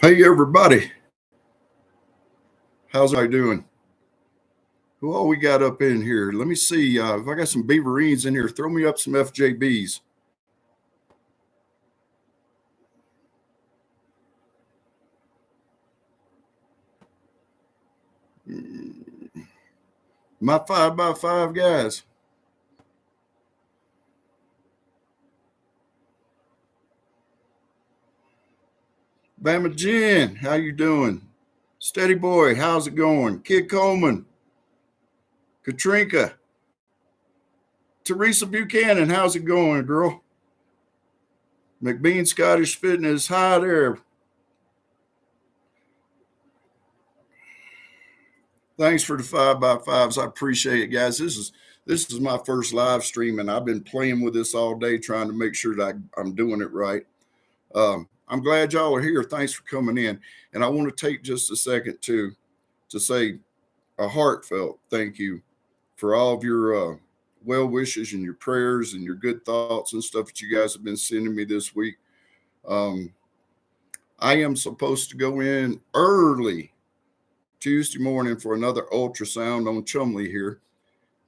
Hey everybody, how's I doing? Who all we got up in here? Let me see if I got some Beaverines in here. Throw me up some FJBs. My 5x5 guys. Bama Jen, how you doing? Steady boy, how's it going? Kid Coleman, Katrinka, Teresa Buchanan, how's it going, girl? McBean Scottish Fitness, hi there. Thanks for the 5x5s. I appreciate it, guys. This is my first live stream, and I've been playing with this all day, trying to make sure that I'm doing it right. I'm glad y'all are here. Thanks for coming in. And I want to take just a second to say a heartfelt thank you for all of your well wishes and your prayers and your good thoughts and stuff that you guys have been sending me this week. Um, I am supposed to go in early Tuesday morning for another ultrasound on Chumley here.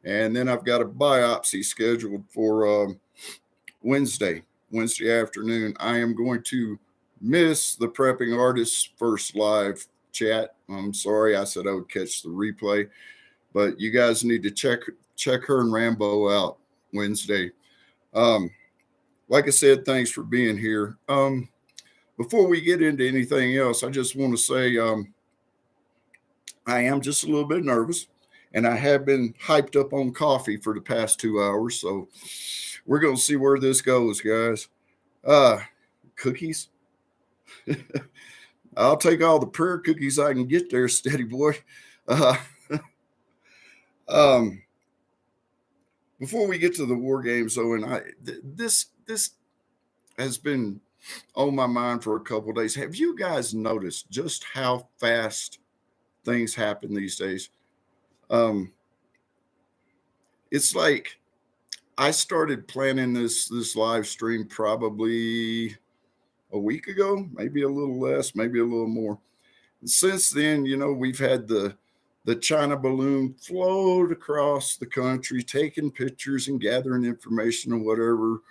And then I've got a biopsy scheduled for Wednesday afternoon. I am going to miss the Prepping Artists first live chat. I'm sorry, I said I would catch the replay, but you guys need to check her and Rambo out Wednesday. Like I said, thanks for being here. Before we get into anything else, I just want to say I am just a little bit nervous, and I have been hyped up on coffee for the past 2 hours. So we're going to see where this goes, guys. Cookies. I'll take all the prayer cookies I can get there, steady boy. Uh, um, before we get to the war games, though, and this has been on my mind for a couple of days. Have you guys noticed just how fast things happen these days? It's like I started planning this live stream probably a week ago, maybe a little less, maybe a little more. Since then, we've had the China balloon float across the country, taking pictures and gathering information on whatever,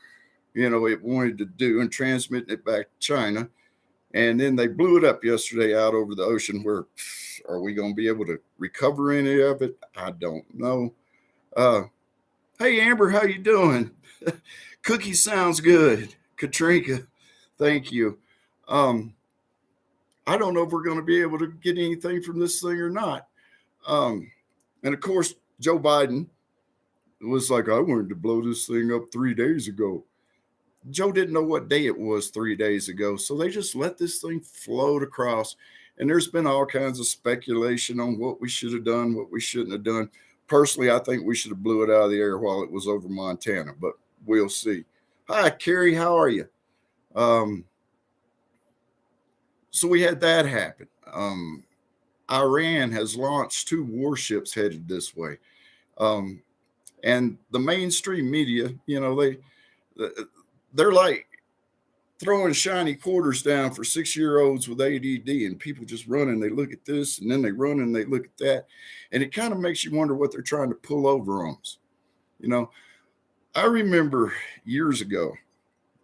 it wanted to do and transmitting it back to China. And then they blew it up yesterday out over the ocean where are we going to be able to recover any of it? I don't know. Hey, Amber, how you doing? Cookie sounds good. Katrinka, thank you. I don't know if we're going to be able to get anything from this thing or not. And of course, Joe Biden was like, I wanted to blow this thing up 3 days ago. Joe didn't know what day it was 3 days ago. So they just let this thing float across. And there's been all kinds of speculation on what we should have done, what we shouldn't have done. Personally, I think we should have blew it out of the air while it was over Montana, but we'll see. Hi, Carrie. How are you? So we had that happen. Iran has launched 2 warships headed this way. And the mainstream media, they're like throwing shiny quarters down for 6-year-olds with ADD, and people just run and they look at this and then they run and they look at that. And it kind of makes you wonder what they're trying to pull over on us. I remember years ago,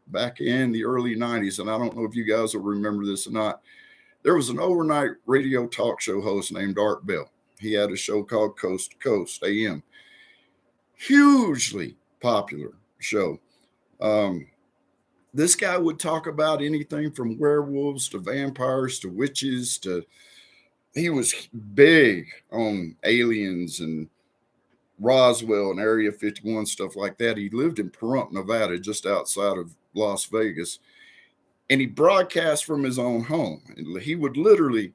back in the early 90s, and I don't know if you guys will remember this or not, there was an overnight radio talk show host named Art Bell. He had a show called Coast to Coast AM. Hugely popular show. This guy would talk about anything from werewolves to vampires to witches he was big on aliens and Roswell and Area 51, stuff like that. He lived in Pahrump, Nevada, just outside of Las Vegas. And he broadcast from his own home. And he would literally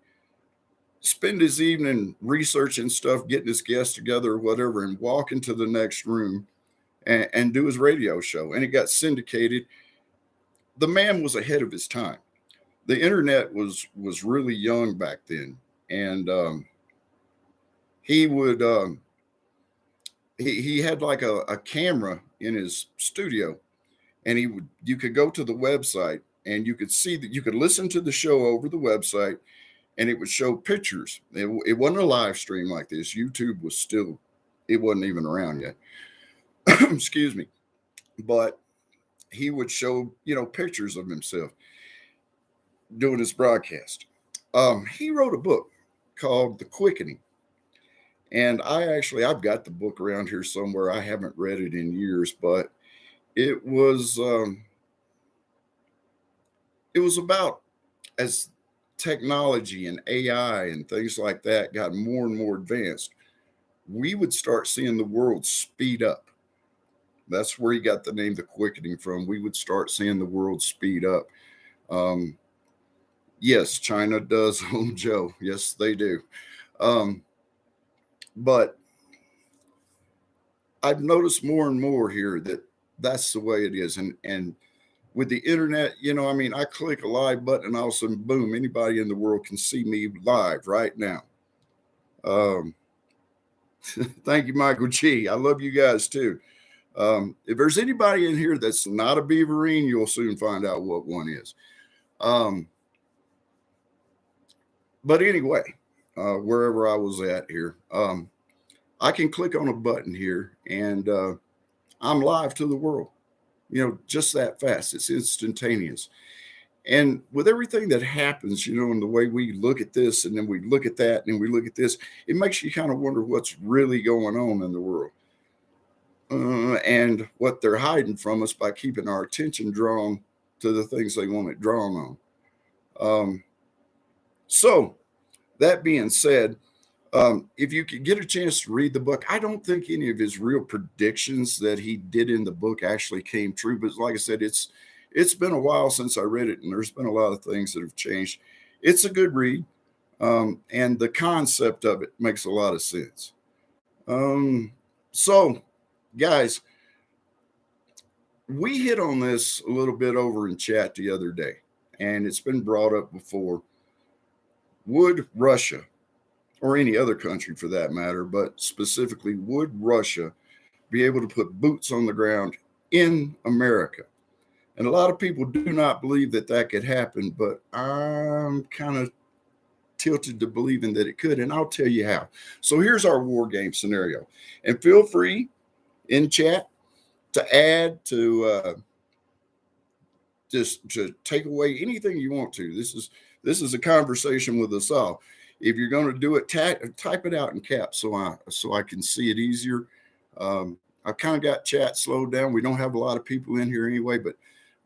spend his evening researching stuff, getting his guests together or whatever, and walk into the next room and do his radio show. And it got syndicated. The man was ahead of his time. The internet was really young back then. And he would he had like a camera in his studio, and you could go to the website and you could see that you could listen to the show over the website, and it would show pictures. It wasn't a live stream like this. YouTube was still, it wasn't even around yet. Excuse me. But he would show, pictures of himself doing his broadcast. He wrote a book called The Quickening. And I've got the book around here somewhere. I haven't read it in years, but it was about, as technology and AI and things like that got more and more advanced, we would start seeing the world speed up. That's where he got the name The Quickening from. We would start seeing the world speed up. Yes, China does own Joe. Yes, they do. But I've noticed more and more here that that's the way it is. And with the internet, I click a live button and all of a sudden, boom, anybody in the world can see me live right now. Thank you, Michael G. I love you guys too. If there's anybody in here that's not a Beaverine, you'll soon find out what one is. But anyway, wherever I was at here, I can click on a button here and I'm live to the world, just that fast. It's instantaneous. And with everything that happens, and the way we look at this and then we look at that and we look at this, it makes you kind of wonder what's really going on in the world. And what they're hiding from us by keeping our attention drawn to the things they want it drawn on. So that being said, if you could get a chance to read the book, I don't think any of his real predictions that he did in the book actually came true. But like I said, it's been a while since I read it, and there's been a lot of things that have changed. It's a good read, and the concept of it makes a lot of sense. So, guys, we hit on this a little bit over in chat the other day, and it's been brought up before. Would Russia, or any other country for that matter, but specifically, would Russia be able to put boots on the ground in America? And a lot of people do not believe that could happen, but I'm kind of tilted to believing that it could, and I'll tell you how. So here's our war game scenario, and feel free in chat to add, to just to take away anything you want to. This is a conversation with us all. If you're going to do it, type it out in caps so I can see it easier. I've kind of got chat slowed down. We don't have a lot of people in here anyway, but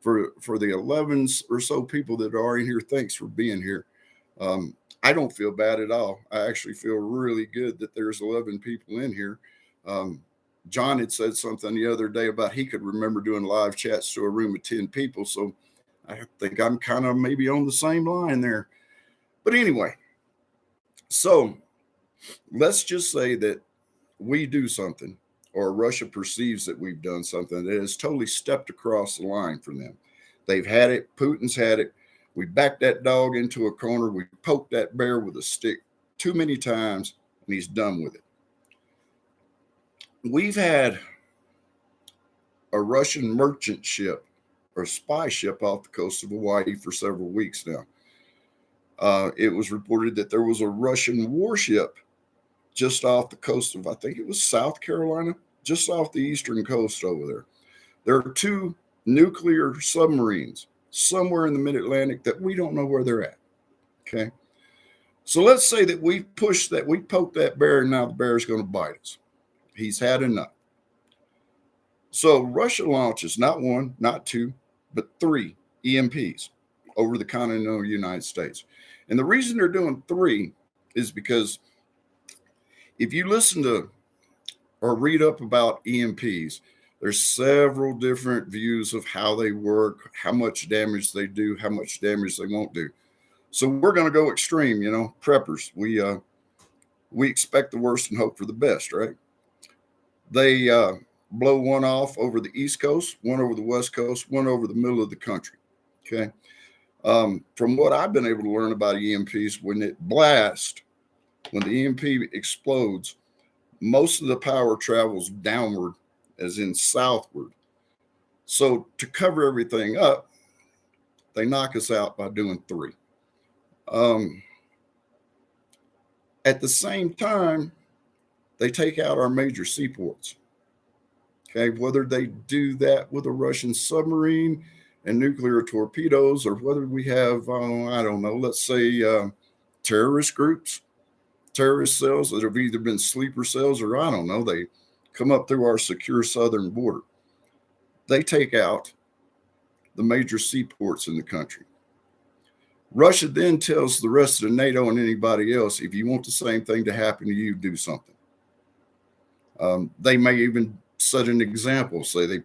for the 11 or so people that are in here, thanks for being here. I don't feel bad at all. I actually feel really good that there's 11 people in here. John had said something the other day about he could remember doing live chats to a room of 10 people. So I think I'm kind of maybe on the same line there. But anyway, so let's just say that we do something, or Russia perceives that we've done something that has totally stepped across the line for them. They've had it. Putin's had it. We backed that dog into a corner. We poked that bear with a stick too many times, and he's done with it. We've had a Russian merchant ship or spy ship off the coast of Hawaii for several weeks now. It was reported that there was a Russian warship just off the coast of, I think it was South Carolina, just off the eastern coast over there. There are 2 nuclear submarines somewhere in the mid-Atlantic that we don't know where they're at. Okay. So let's say that we poked that bear, and now the bear is going to bite us. He's had enough. So Russia launches not 1, not 2, but 3 EMPs over the continental United States. And the reason they're doing 3 is because if you listen to or read up about EMPs, there's several different views of how they work, how much damage they do, how much damage they won't do. So we're going to go extreme, preppers. We expect the worst and hope for the best, right? They blow one off over the East Coast, one over the West Coast, one over the middle of the country. Okay. From what I've been able to learn about EMPs, when it blasts, when the EMP explodes, most of the power travels downward, as in southward. So to cover everything up, They knock us out by doing 3. Um, at the same time, they take out our major seaports. Okay, whether they do that with a Russian submarine and nuclear torpedoes, or whether we have, I don't know, let's say terrorist groups, terrorist cells that have either been sleeper cells or I don't know, they come up through our secure southern border. They take out the major seaports in the country. Russia then tells the rest of the NATO and anybody else, if you want the same thing to happen to you, do something. They may even set an example, say they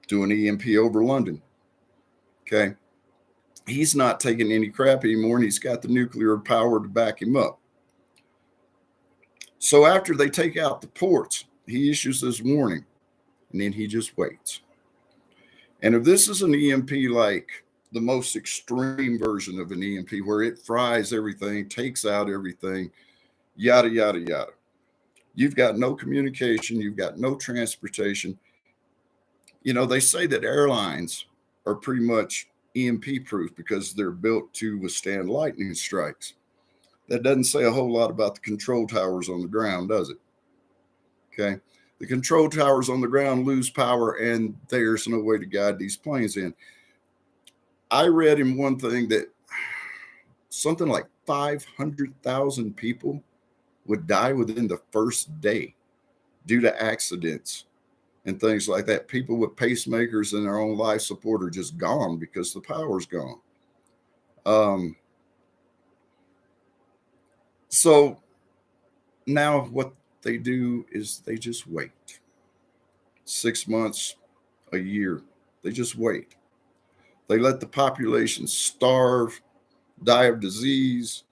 do an EMP over London. Okay. He's not taking any crap anymore, and he's got the nuclear power to back him up. So after they take out the ports, he issues this warning, and then he just waits. And if this is an EMP like the most extreme version of an EMP where it fries everything, takes out everything, yada, yada, yada, you've got no communication, you've got no transportation. You know, they say that airlines are pretty much EMP proof because they're built to withstand lightning strikes. That doesn't say a whole lot about the control towers on the ground, does it? Okay. The control towers on the ground lose power, and there's no way to guide these planes in. I read in one thing that something like 500,000 people would die within the first day due to accidents and things like that. People with pacemakers and their own life support are just gone because the power's gone. So now what they do is they just wait. 6 months, a year, they just wait. They let the population starve, die of disease,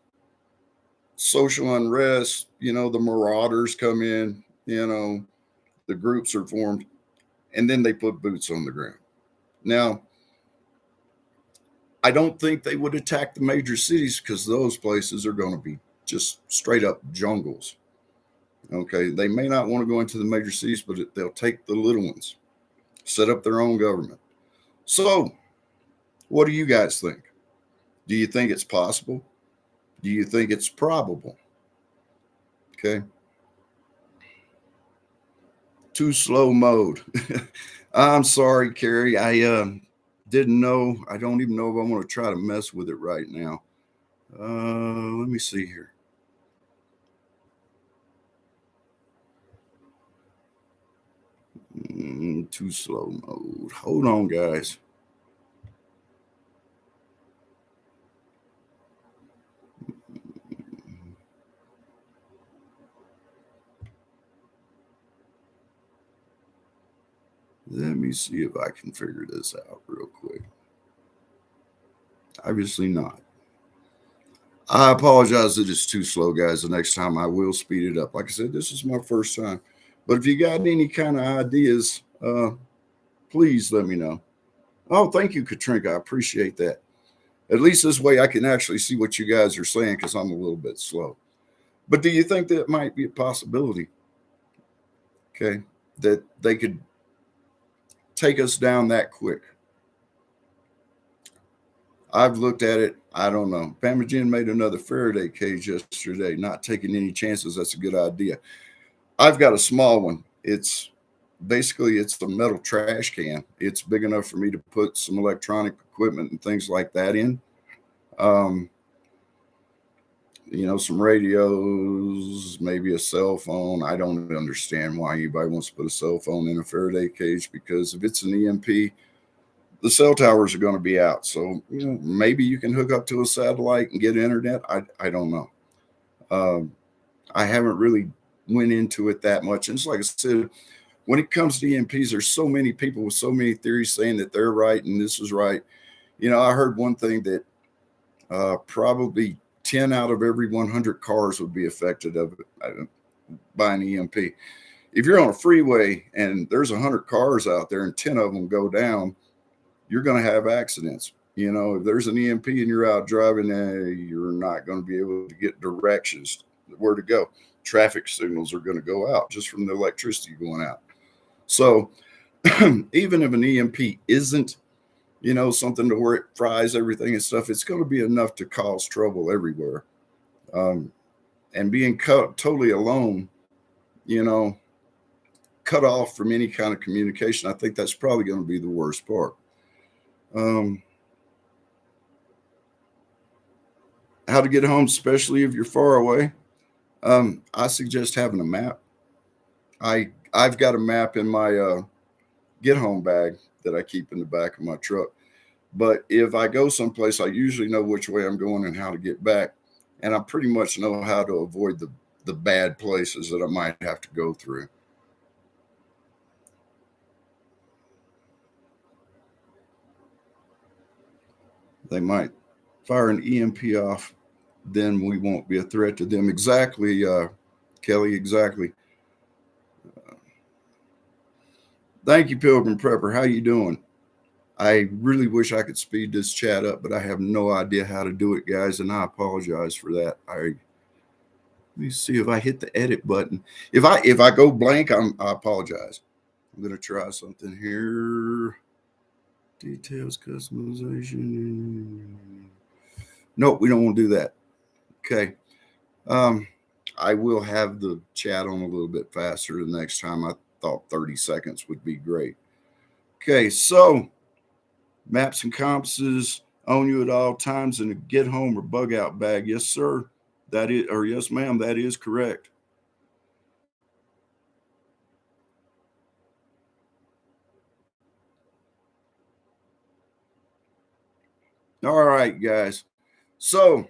social unrest. You know, the marauders come in, you know, the groups are formed, and then they put boots on the ground. Now, I don't think they would attack the major cities because those places are going to be just straight up jungles. Okay, they may not want to go into the major cities, but they'll take the little ones, set up their own government. So, what do you guys think? Do you think it's possible? Do you think it's probable? Okay. Too slow mode. I'm sorry, Carrie. I didn't know. I don't even know if I want to try to mess with it right now. Let me see here. Too slow mode. Hold on, guys. Let me see if I can figure this out real quick. Obviously not. I apologize that it's too slow, guys. The next time I will speed it up. Like I said, this is my first time. But if you got any kind of ideas, please let me know. Oh, thank you, Katrinka. I appreciate that. At least this way I can actually see what you guys are saying because I'm a little bit slow. But do you think that might be a possibility? Okay. That they could take us down that quick. I've looked at it. I don't know. Pamagen made another Faraday cage yesterday. Not taking any chances. That's a good idea. I've got a small one. It's basically it's a metal trash can. It's big enough for me to put some electronic equipment and things like that in. You know, some radios, maybe a cell phone. I don't understand why anybody wants to put a cell phone in a Faraday cage because if it's an EMP, the cell towers are going to be out. So, you know, maybe you can hook up to a satellite and get internet. I don't know. I haven't really went into it that much. And it's like I said, when it comes to EMPs, there's so many people with so many theories saying that they're right and this is right. You know, I heard one thing that probably 10 out of every 100 cars would be affected by an EMP. If you're on a freeway and there's 100 cars out there and 10 of them go down, you're going to have accidents. You know, if there's an EMP and you're out driving, you're not going to be able to get directions where to go. Traffic signals are going to go out just from the electricity going out. So even if an EMP isn't, something to where it fries everything and stuff, it's going to be enough to cause trouble everywhere. And being totally alone, cut off from any kind of communication, I think that's probably going to be the worst part. How to get home, especially if you're far away. I suggest having a map. I've got a map in my get home bag that I keep in the back of my truck. But if I go someplace, I usually know which way I'm going and how to get back. And I pretty much know how to avoid the bad places that I might have to go through. They might fire an EMP off, then we won't be a threat to them. Exactly, Kelly, exactly. Thank you, Pilgrim Prepper. How you doing? I really wish I could speed this chat up, but I have no idea how to do it, guys, and I apologize for that. Let me see if I hit the edit button. If I go blank, I apologize. I'm gonna try something here. Details, customization. Nope, we don't want to do that. Okay. I will have the chat on a little bit faster the next time. I thought 30 seconds would be great. Okay, so maps and compasses on you at all times in a get home or bug out bag. Yes, sir. That is, or yes, ma'am, that is correct. All right, guys. So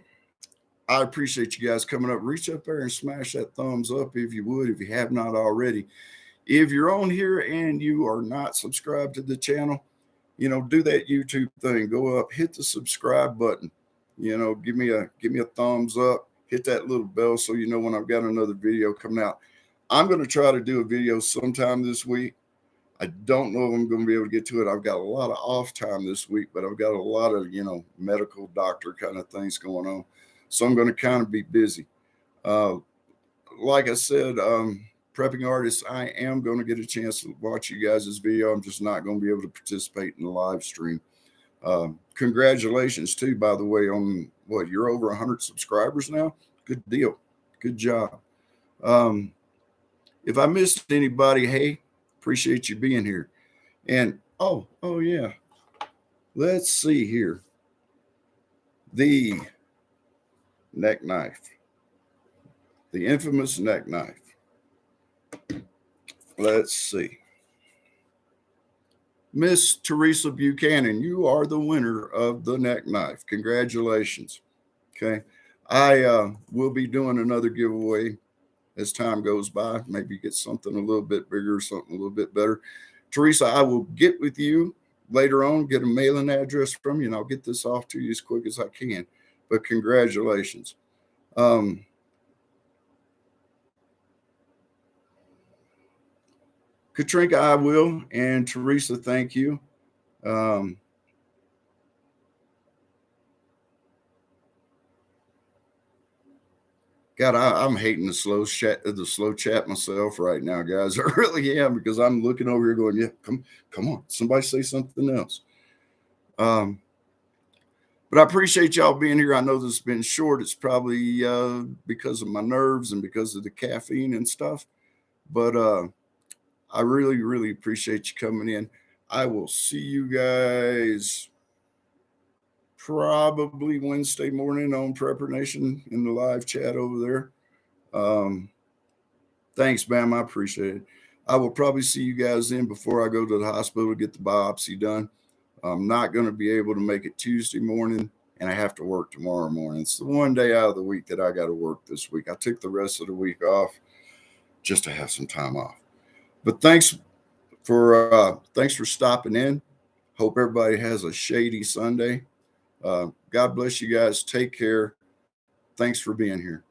I appreciate you guys coming up. Reach up there and smash that thumbs up if you would, if you have not already. If you're on here and you are not subscribed to the channel, do that YouTube thing. Go up, hit the subscribe button. Give me a thumbs up. Hit that little bell so you know when I've got another video coming out. I'm going to try to do a video sometime this week. I don't know if I'm going to be able to get to it. I've got a lot of off time this week, but I've got a lot of, medical doctor kind of things going on. So I'm going to kind of be busy. Like I said, prepping artists, I am going to get a chance to watch you guys' video. I'm just not going to be able to participate in the live stream. Congratulations too, by the way, on what, you're over 100 subscribers now. Good deal. Good job. If I missed anybody, hey, appreciate you being here. And oh yeah, let's see here. The neck knife, the infamous neck knife. Let's see. Miss Teresa Buchanan, you are the winner of the neck knife. Congratulations. Okay. I will be doing another giveaway as time goes by. Maybe get something a little bit bigger, something a little bit better. Teresa, I will get with you later on, get a mailing address from you, and I'll get this off to you as quick as I can. But congratulations. Katrinka, I will. And Teresa, thank you. God, I'm hating the slow chat myself right now, guys. I really am, because I'm looking over here going, yeah, come on, somebody say something else. But I appreciate y'all being here. I know this has been short. It's probably because of my nerves and because of the caffeine and stuff. But I really, really appreciate you coming in. I will see you guys probably Wednesday morning on Prepper Nation in the live chat over there. Thanks, Bam. I appreciate it. I will probably see you guys in before I go to the hospital to get the biopsy done. I'm not going to be able to make it Tuesday morning, and I have to work tomorrow morning. It's the one day out of the week that I got to work this week. I took the rest of the week off just to have some time off. But thanks for stopping in. Hope everybody has a shady Sunday. God bless you guys. Take care. Thanks for being here.